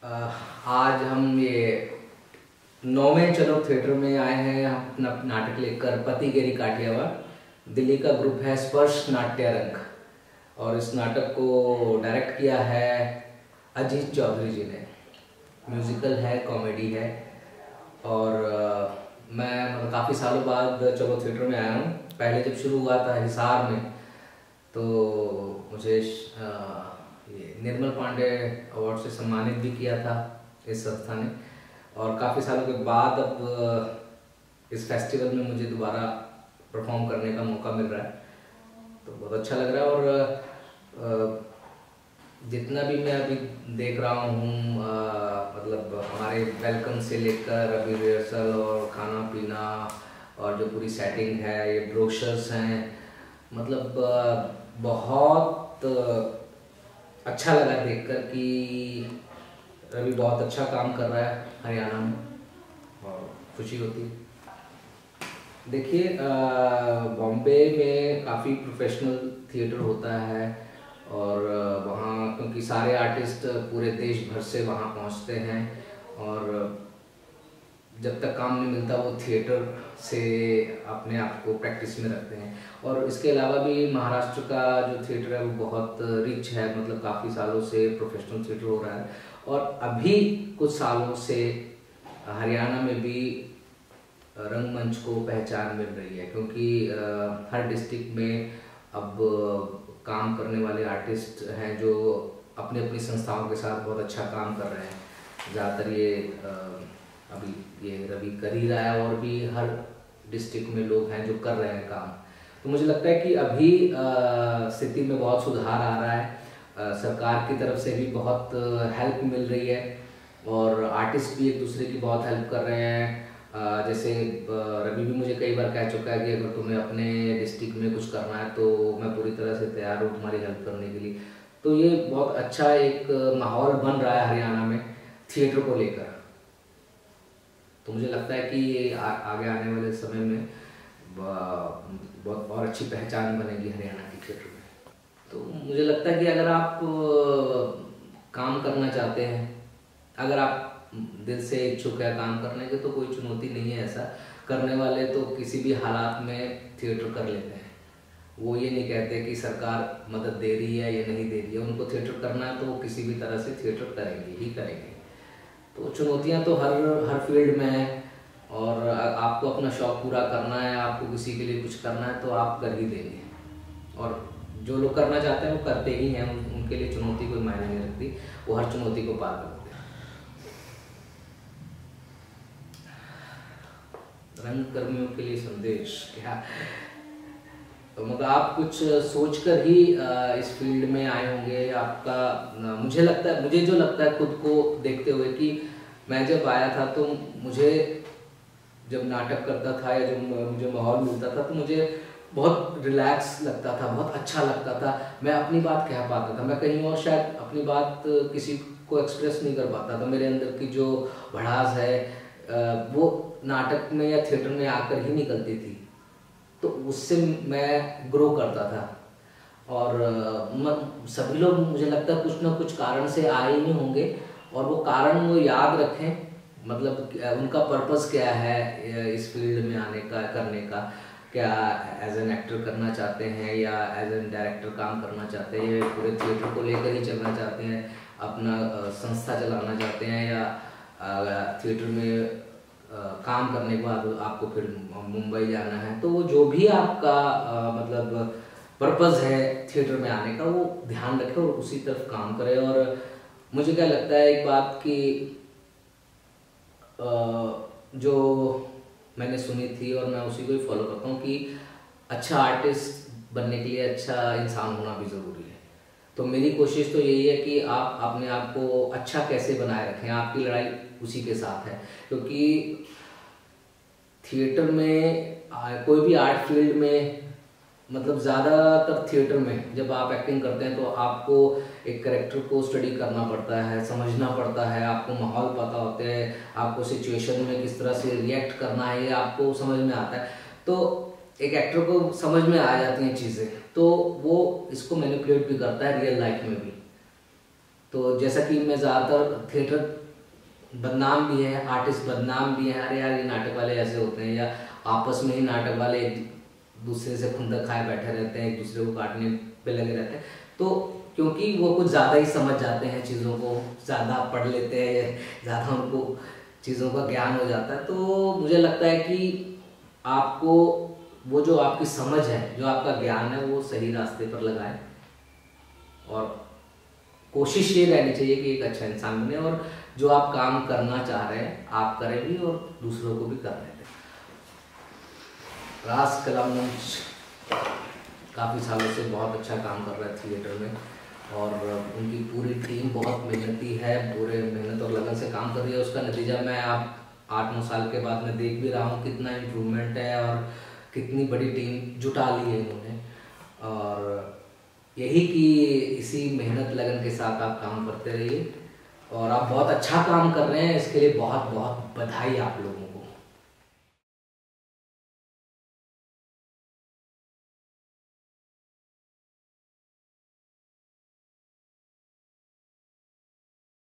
आज हम ये 9वें चलो थिएटर में आए हैं। हम अपना नाटक लेकर पति गेरी काठियावाड़। दिल्ली का ग्रुप है स्पर्श नाट्यरंग और इस नाटक को डायरेक्ट किया है अजीत चौधरी जी ने। म्यूजिकल है, कॉमेडी है और मैं काफ़ी सालों बाद चलो थिएटर में आया हूँ। पहले जब शुरू हुआ था हिसार में तो मुझे ये निर्मल पांडे अवार्ड से सम्मानित भी किया था इस संस्था ने, और काफ़ी सालों के बाद अब इस फेस्टिवल में मुझे दोबारा परफॉर्म करने का मौका मिल रहा है, तो बहुत अच्छा लग रहा है। और जितना भी मैं अभी देख रहा हूँ मतलब हमारे वेलकम से लेकर अभी रिहर्सल और खाना पीना और जो पूरी सेटिंग है, ये ब्रोशर्स हैं, मतलब बहुत अच्छा लगा देखकर कि रवि बहुत अच्छा काम कर रहा है हरियाणा में और खुशी होती है। देखिए बॉम्बे में काफ़ी प्रोफेशनल थिएटर होता है और वहाँ क्योंकि सारे आर्टिस्ट पूरे देश भर से वहाँ पहुँचते हैं और जब तक काम नहीं मिलता वो थिएटर से अपने आप को प्रैक्टिस में रखते हैं। और इसके अलावा भी महाराष्ट्र का जो थिएटर है वो बहुत रिच है, मतलब काफ़ी सालों से प्रोफेशनल थिएटर हो रहा है। और अभी कुछ सालों से हरियाणा में भी रंगमंच को पहचान मिल रही है, क्योंकि हर डिस्ट्रिक्ट में अब काम करने वाले आर्टिस्ट हैं जो अपनी अपनी संस्थाओं के साथ बहुत अच्छा काम कर रहे हैं। ज़्यादातर ये अभी ये रवि कर ही रहा है और भी हर डिस्ट्रिक्ट में लोग हैं जो कर रहे हैं काम। तो मुझे लगता है कि अभी स्थिति में बहुत सुधार आ रहा है। सरकार की तरफ से भी बहुत हेल्प मिल रही है और आर्टिस्ट भी एक दूसरे की बहुत हेल्प कर रहे हैं। जैसे रवि भी मुझे कई बार कह चुका है कि अगर तुम्हें अपने डिस्ट्रिक्ट में कुछ करना है तो मैं पूरी तरह से तैयार हूँ तुम्हारी हेल्प करने के लिए। तो ये बहुत अच्छा एक माहौल बन रहा है हरियाणा में थिएटर को लेकर। तो मुझे लगता है कि ये आगे आने वाले समय में बहुत और अच्छी पहचान बनेगी हरियाणा की थिएटर में। तो मुझे लगता है कि अगर आप काम करना चाहते हैं, अगर आप दिल से इच्छुक है काम करने के, तो कोई चुनौती नहीं है। ऐसा करने वाले तो किसी भी हालात में थिएटर कर लेते हैं। वो ये नहीं कहते कि सरकार मदद दे रही है या नहीं दे रही है, उनको थिएटर करना है तो वो किसी भी तरह से थिएटर करेंगे ही करेंगे। तो चुनौतियां तो हर फील्ड में है और आपको अपना शौक पूरा करना है, आपको किसी के लिए कुछ करना है तो आप कर ही देंगे। और जो लोग करना चाहते हैं वो करते ही हैं, उनके लिए चुनौती कोई मायने नहीं रखती, वो हर चुनौती को पार करते हैं। रंग कर्मियों के लिए संदेश क्या, तो मतलब आप कुछ सोचकर ही इस फील्ड में आए होंगे। आपका मुझे जो लगता है खुद को देखते हुए कि मैं जब आया था तो मुझे जब नाटक करता था या जब मुझे माहौल मिलता था तो मुझे बहुत रिलैक्स लगता था, बहुत अच्छा लगता था। मैं अपनी बात कह पाता था, मैं कहीं और शायद अपनी बात किसी को एक्सप्रेस नहीं कर पाता था। मेरे अंदर की जो भड़ास है वो नाटक में या थिएटर में आकर ही निकलती थी, तो उससे मैं ग्रो करता था। और सभी लोग मुझे लगता है कुछ ना कुछ कारण से आए ही होंगे और वो कारण वो याद रखें, मतलब उनका पर्पस क्या है इस फील्ड में आने का, करने का। क्या एज एन एक्टर करना चाहते हैं या एज एन डायरेक्टर काम करना चाहते हैं, या पूरे थिएटर को लेकर ही चलना चाहते हैं, अपना संस्था चलाना चाहते हैं, या थिएटर में काम करने के बाद आपको फिर मुंबई जाना है। तो वो जो भी आपका मतलब पर्पस है थिएटर में आने का, वो ध्यान रखें और उसी तरफ काम करें। और मुझे क्या लगता है एक बात कि जो मैंने सुनी थी और मैं उसी को ही फॉलो करता हूँ कि अच्छा आर्टिस्ट बनने के लिए अच्छा इंसान होना भी ज़रूरी है। तो मेरी कोशिश तो यही है कि आप अपने आप को अच्छा कैसे बनाए रखें, आपकी लड़ाई उसी के साथ है। क्योंकि थिएटर में कोई भी आर्ट फील्ड में, मतलब ज़्यादातर थिएटर में जब आप एक्टिंग करते हैं तो आपको एक कैरेक्टर को स्टडी करना पड़ता है, समझना पड़ता है, आपको माहौल पता होते हैं, आपको सिचुएशन में किस तरह से रिएक्ट करना है ये आपको समझ में आता है। तो एक एक्टर को समझ में आ जाती हैं चीज़ें, तो वो इसको मैनिपुलेट भी करता है रियल लाइफ में भी। तो जैसा कि मैं ज़्यादातर थिएटर बदनाम भी है, आर्टिस्ट बदनाम भी हैं, अरे यार ये नाटक वाले ऐसे होते हैं, या आपस में ही नाटक वाले एक दूसरे से खुंदक खाए बैठे रहते हैं, एक दूसरे को काटने पे लगे रहते हैं। तो क्योंकि वो कुछ ज़्यादा ही समझ जाते हैं चीज़ों को, ज़्यादा पढ़ लेते हैं, ज़्यादा उनको चीज़ों का ज्ञान हो जाता है, तो मुझे लगता है कि आपको वो जो आपकी समझ है, जो आपका ज्ञान है, वो सही रास्ते पर लगाए। और कोशिश ये रहनी चाहिए कि एक अच्छा इंसान बने, और जो आप काम करना चाह रहे हैं आप करें भी और दूसरों को भी करने दें। रास कला मंच काफ़ी सालों से बहुत अच्छा काम कर रहा है थिएटर में, और उनकी पूरी टीम बहुत मेहनती है, पूरे मेहनत और लगन से काम कर रही है। उसका नतीजा मैं आप 8-9 साल के बाद मैं देख भी रहा हूँ कितना इम्प्रूवमेंट है और कितनी बड़ी टीम जुटा ली है इन्होंने। और यही कि इसी मेहनत लगन के साथ आप काम करते रहिए, और आप बहुत अच्छा काम कर रहे हैं, इसके लिए बहुत बहुत बधाई आप लोगों को।